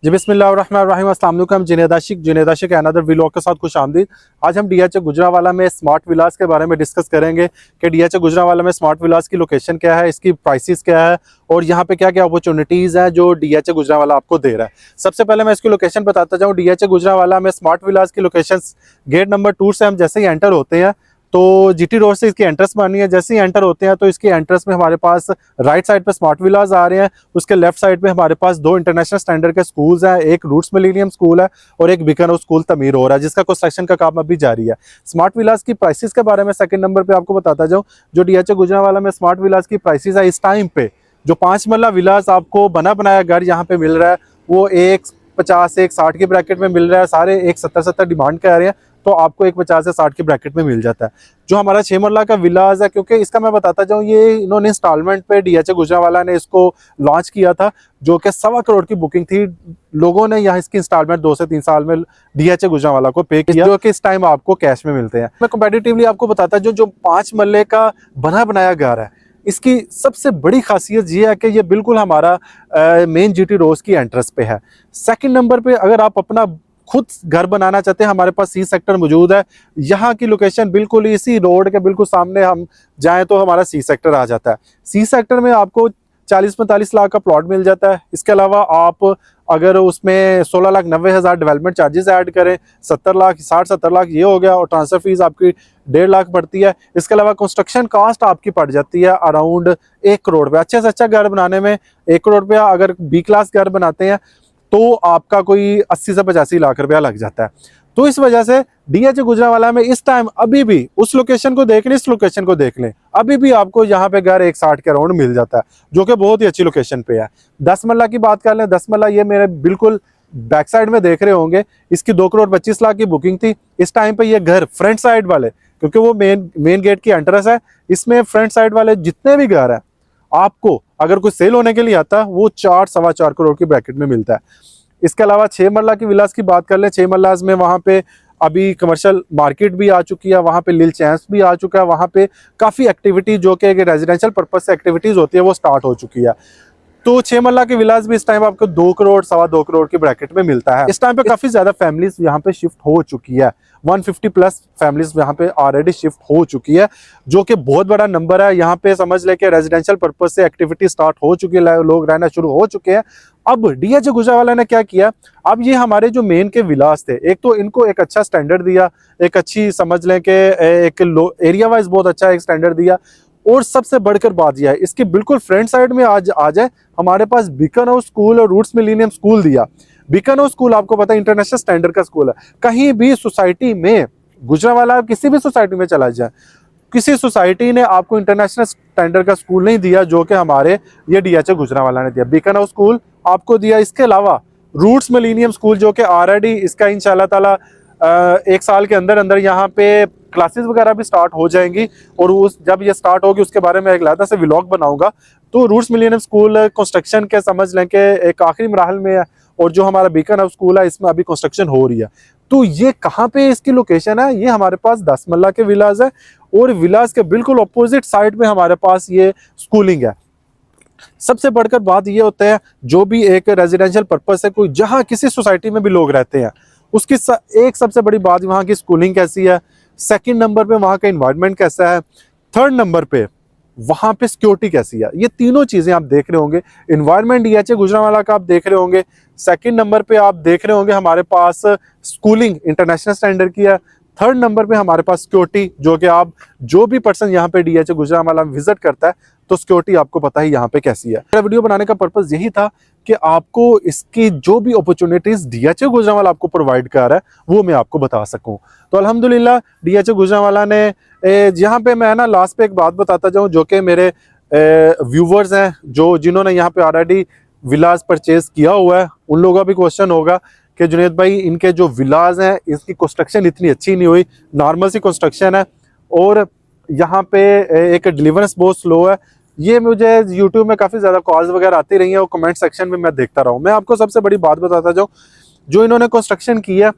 जी बिस्मिल्लाहिर्रहमानिर्रहीम, अस्सलाम वालेकुम। जुनैद आशिक अनदर व्लॉग के साथ खुश आमदीद। आज हम डीएचए गुजरांवाला में स्मार्ट विलास के बारे में डिस्कस करेंगे कि डीएचए गुजरांवाला में स्मार्ट विलास की लोकेशन क्या है, इसकी प्राइसेस क्या है और यहाँ पे क्या क्या अपॉर्चुनिटीज़ हैं जो डीएचए गुजरांवाला आपको दे रहा है। सबसे पहले मैं इसकी लोकेशन बताता जाऊँ। डीएचए गुजरांवाला में स्मार्ट विलास की लोकेशन गेट नंबर 2 से हम जैसे ही एंटर होते हैं तो जीटी रोड से इसकी एंट्रेंस मानी है। जैसे ही एंटर होते हैं तो इसकी एंट्रेंस में हमारे पास राइट साइड पे स्मार्ट विलास आ रहे हैं, उसके लेफ्ट साइड पे हमारे पास दो इंटरनेशनल स्टैंडर्ड के स्कूल्स हैं, एक रूट्स मिलेनियम स्कूल है और एक बीकानेर स्कूल तमीर हो रहा है जिसका कंस्ट्रक्शन का काम अभी जारी है। स्मार्ट विलास की प्राइसेस के बारे में सेकंड नंबर पे आपको बताता जाऊँ। जो डीएचए गुजरांवाला में स्मार्ट विलास की प्राइसेस है इस टाइम पे, जो 5 मरला विलास आपको बना बनाया घर यहाँ पे मिल रहा है वो 150 से 160 के ब्रैकेट में मिल रहा है। सारे 170 डिमांड कर रहे हैं तो आपको 150 से 60 के ब्रैकेट में मिल जाता है। जो हमारा 6 मरला का विलास है, क्योंकि इसका मैं बताता जाऊँ, ये इन्होंने इंस्टॉलमेंट पे डीएचए गुजरांवाला ने इसको लॉन्च किया था जो कि 1.25 करोड़ की बुकिंग थी। लोगों ने यहाँ इसकी इंस्टॉलमेंट 2 से 3 साल में डीएचए गुजरांवाला को पे किया, जो कि इस टाइम आपको कैश में मिलते हैं। मैं कंपैरेटिवली आपको बताता जो 5 मरले का बना बनाया घर है, इसकी सबसे बड़ी खासियत ये है कि ये बिल्कुल हमारा मेन जीटी रोड की एंट्रेंस पे है। सेकंड नंबर पे अगर आप अपना खुद घर बनाना चाहते हैं, हमारे पास सी सेक्टर मौजूद है। यहाँ की लोकेशन बिल्कुल इसी रोड के बिल्कुल सामने हम जाएं तो हमारा सी सेक्टर आ जाता है। सी सेक्टर में आपको 40-45 लाख का प्लॉट मिल जाता है। इसके अलावा आप अगर उसमें 16,90,000 डेवलपमेंट चार्जेस ऐड करें, 70 लाख 60-70 लाख ये हो गया और ट्रांसफर फीस आपकी 1.5 लाख पड़ती है। इसके अलावा कंस्ट्रक्शन कास्ट आपकी पड़ जाती है अराउंड 1 करोड़ रुपया। अच्छे से अच्छा घर बनाने में 1 करोड़ रुपया, अगर बी क्लास घर बनाते हैं तो आपका कोई 80 से 85 लाख रुपया लग जाता है। तो इस वजह से डीएचए गुजरांवाला में इस टाइम अभी भी उस लोकेशन को देख लें, इस लोकेशन को देख लें, अभी भी आपको यहाँ पे घर 160 के अराउंड मिल जाता है, जो कि बहुत ही अच्छी लोकेशन पे है। 10 मरला की बात कर लें, 10 मरला ये मेरे बिल्कुल बैक साइड में देख रहे होंगे, इसकी 2 करोड़ 25 लाख की बुकिंग थी। इस टाइम पे ये घर फ्रंट साइड वाले, क्योंकि वो मेन गेट की एंट्रेंस है, इसमें फ्रंट साइड वाले जितने भी घर है आपको अगर कोई सेल होने के लिए आता है वो 4-4.25 करोड़ की ब्रैकेट में मिलता है। इसके अलावा 6 मरला की विलास की बात कर लें, 6 मरलास में वहाँ पे अभी कमर्शियल मार्केट भी आ चुकी है, वहाँ पे लिल चैंस भी आ चुका है, वहाँ पे काफ़ी एक्टिविटी जो कि रेजिडेंशियल पर्पज से एक्टिविटीज़ होती है वो स्टार्ट हो चुकी है। तो 6 मरला के विलास भी इस टाइम आपको 2 करोड़ 2.25 करोड़ की ब्रैकेट में मिलता है। इस टाइम पे काफी ज्यादा फैमिलीज यहाँ पे शिफ्ट हो चुकी है, 150 प्लस फैमिलीज यहाँ पे ऑलरेडी शिफ्ट हो चुकी है, जो कि बहुत बड़ा नंबर है। यहाँ पे समझ ले कि रेजिडेंशियल पर्पज से एक्टिविटी स्टार्ट हो चुकी है, लोग रहना शुरू हो चुके हैं। अब डीएचए गुजरांवाला ने क्या किया, अब ये हमारे जो मेन के विलास थे, एक तो इनको एक अच्छा स्टैंडर्ड दिया, एक अच्छी समझ लें कि एक एरिया वाइज बहुत अच्छा एक स्टैंडर्ड दिया, और सबसे बढ़कर बात यह है इसके बिल्कुल फ्रंट साइड में आज आ जाए हमारे पास बीकानेर स्कूल और रूट्स मिलेनियम स्कूल दिया। बीकानेर स्कूल आपको पता है इंटरनेशनल स्टैंडर्ड का स्कूल है। कहीं भी सोसाइटी में गुजरांवाला किसी भी सोसाइटी में चला जाए, किसी सोसाइटी ने आपको इंटरनेशनल स्टैंडर्ड का स्कूल नहीं दिया जो कि हमारे ये डीएचए गुजरांवाला ने दिया। बीकानेर स्कूल आपको दिया, इसके अलावा रूट्स मिलेनियम स्कूल जो कि ऑलरेडी इसका इंशाल्लाह ताला 1 साल के अंदर अंदर यहाँ पे क्लासेस वगैरह भी स्टार्ट हो जाएंगी, और उस जब ये स्टार्ट होगी उसके बारे में एक अलग से व्लॉग बनाऊंगा। तो रूट्स मिलेनियम स्कूल कंस्ट्रक्शन के समझ लें कि एक आखिरी मराहल में है, और जो हमारा बीकानेर स्कूल है इसमें अभी कंस्ट्रक्शन हो रही है। तो ये कहाँ पे इसकी लोकेशन है, ये हमारे पास 10 मरला के विलास है, और विलास के बिल्कुल अपोजिट साइड में हमारे पास ये स्कूलिंग है। सबसे बढ़कर बात ये होता है, जो भी एक रेजिडेंशियल पर्पज से कोई जहाँ किसी सोसाइटी में भी लोग रहते हैं उसकी एक सबसे बड़ी बात वहाँ की स्कूलिंग कैसी है, सेकंड नंबर पे वहाँ का इन्वायरमेंट कैसा है, थर्ड नंबर पे वहाँ पे सिक्योरिटी कैसी है। ये तीनों चीज़ें आप देख रहे होंगे। इन्वायरमेंट डीएचए गुजरांवाला का आप देख रहे होंगे, सेकंड नंबर पे आप देख रहे होंगे हमारे पास स्कूलिंग इंटरनेशनल स्टैंडर्ड की है, थर्ड नंबर पे हमारे पास सिक्योरिटी, जो कि आप जो भी पर्सन यहाँ पे डीएचए गुजरांवाला विजिट करता है तो सिक्योरिटी आपको पता है यहाँ पे कैसी है। मेरा वीडियो बनाने का पर्पज यही था कि आपको इसकी जो भी अपॉर्चुनिटीज डीएचए गुजरांवाला आपको प्रोवाइड कर रहा है वो मैं आपको बता सकूं। तो अल्हम्दुलिल्लाह डीएचए गुजरांवाला ने यहाँ पे मैं ना लास्ट पे एक बात बताता जाऊँ, जो कि मेरे व्यूवर्स हैं जो जिन्होंने यहाँ पे ऑलरेडी विलास परचेज किया हुआ है, उन लोगों का भी क्वेश्चन होगा कि जुनैद भाई इनके जो विलास हैं इसकी कंस्ट्रक्शन इतनी अच्छी नहीं हुई, नॉर्मल सी कंस्ट्रक्शन है और यहाँ पे एक डिलीवरेंस बहुत स्लो है। ये मुझे यूट्यूब में काफ़ी ज़्यादा कॉल्स वगैरह आती रही है और कमेंट सेक्शन में मैं देखता रहा हूँ। मैं आपको सबसे बड़ी बात बताता जाऊँ, जो इन्होंने कंस्ट्रक्शन की है,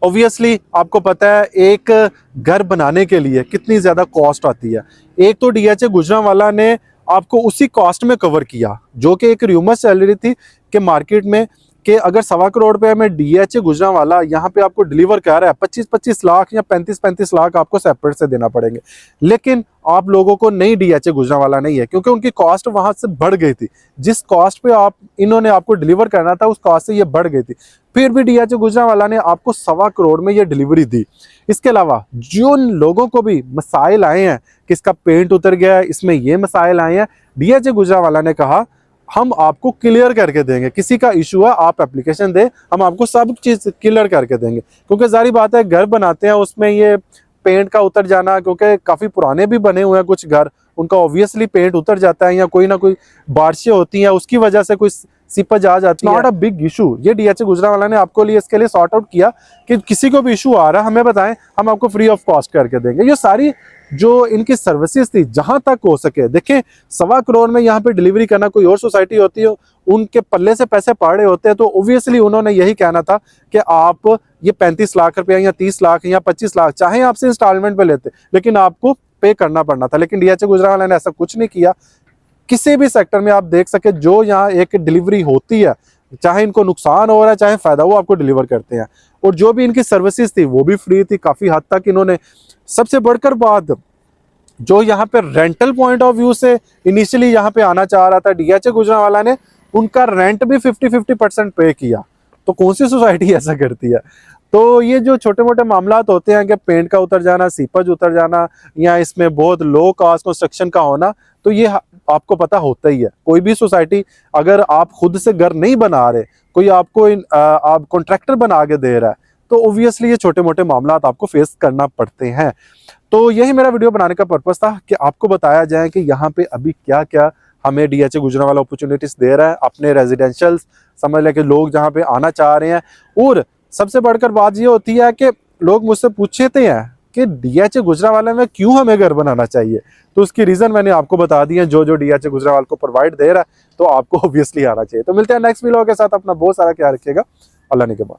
ऑब्वियसली आपको पता है एक घर बनाने के लिए कितनी ज़्यादा कॉस्ट आती है। एक तो डीएचए गुजरांवाला ने आपको उसी कॉस्ट में कवर किया, जो कि एक र्यूमर चल रही थी कि मार्केट में कि अगर 1.25 करोड़ रुपए में DHA गुजरांवाला यहाँ पे आपको डिलीवर कर रहा है, 25-25 लाख या 35-35 लाख आपको सेपरेट से देना पड़ेंगे। लेकिन आप लोगों को नहीं, DHA गुजरांवाला नहीं है, क्योंकि उनकी कॉस्ट वहां से बढ़ गई थी। जिस कॉस्ट पे इन्होंने आपको डिलीवर करना था, उस कॉस्ट से ये बढ़ गई थी। फिर भी DHA गुजरांवाला ने आपको 1.25 करोड़ में ये डिलीवरी दी। इसके अलावा जो लोगों को भी मसाइल आए हैं कि इसका पेंट उतर गया है, इसमें ये मसाइल आए हैं, DHA गुजरांवाला ने कहा हम आपको क्लियर करके देंगे। किसी का इशू है, आप एप्लीकेशन दे, हम आपको सब चीज क्लियर करके देंगे। क्योंकि जारी बात है, घर बनाते हैं उसमें ये पेंट का उतर जाना, क्योंकि काफी पुराने भी बने हुए हैं कुछ घर, उनका ऑब्वियसली पेंट उतर जाता है, या कोई ना कोई बारिशें होती हैं उसकी वजह से कोई सीपज आ जाती है। Not a big issue. ये DHA गुजरांवाला ने आपको लिए इसके लिए सॉर्ट आउट किया कि किसी को भी इशू आ रहा है हमें बताएं, हम आपको फ्री ऑफ कॉस्ट करके देंगे। ये सारी जो इनकी सर्विसेज थी, जहां तक हो सके, देखें 1.25 करोड़ में यहाँ पे डिलीवरी करना, कोई और सोसाइटी होती है उनके पल्ले से पैसे पड़ रहे होते हैं, तो ऑब्वियसली उन्होंने यही कहना था कि आप ये 35 लाख रुपया या 30 लाख या 25 लाख चाहे आपसे इंस्टॉलमेंट पे लेते, लेकिन आपको पे करना पड़ना था। लेकिन DHA गुजरांवाला ने ऐसा कुछ नहीं किया। किसी भी सेक्टर में आप देख सके, जो यहाँ एक डिलीवरी होती है, चाहे इनको नुकसान हो रहा है चाहे फायदा, वो आपको डिलीवर करते हैं। और जो भी इनकी सर्विसेज थी वो भी फ्री थी काफी हद तक। इन्होंने सबसे बढ़कर बात, जो यहाँ पे रेंटल पॉइंट ऑफ व्यू से इनिशियली यहाँ पे आना चाह रहा था DHA गुजरांवाला ने, उनका रेंट भी 50-50% पे किया। तो कौन सी सोसाइटी ऐसा करती है? तो ये जो छोटे मोटे मामला होते हैं कि पेंट का उतर जाना, सीपज उतर जाना, या इसमें बहुत लो कॉस्ट कंस्ट्रक्शन का होना, तो ये आपको पता होता ही है। कोई भी सोसाइटी, अगर आप खुद से घर नहीं बना रहे, कोई आपको आप कॉन्ट्रैक्टर बना के दे रहा है, तो ऑब्वियसली ये छोटे मोटे मामला आपको फेस करना पड़ते हैं। तो यही मेरा वीडियो बनाने का पर्पस था कि आपको बताया जाए कि यहाँ पे अभी क्या क्या हमें DHA गुजरांवाला अपॉर्चुनिटीज दे रहा है अपने रेजिडेंशियल, समझ लें कि लोग जहाँ पे आना चाह रहे हैं। और सबसे बढ़कर बात ये होती है कि लोग मुझसे पूछते हैं कि DHA गुजरांवाला में क्यों हमें घर बनाना चाहिए, तो उसकी रीजन मैंने आपको बता दी है। जो DHA गुजरांवाला को प्रोवाइड दे रहा है, तो आपको ऑब्वियसली आना चाहिए। तो मिलते हैं नेक्स्ट वीडियो के साथ। अपना बहुत सारा ख्याल रखिएगा। अल्लाह ने के बाद।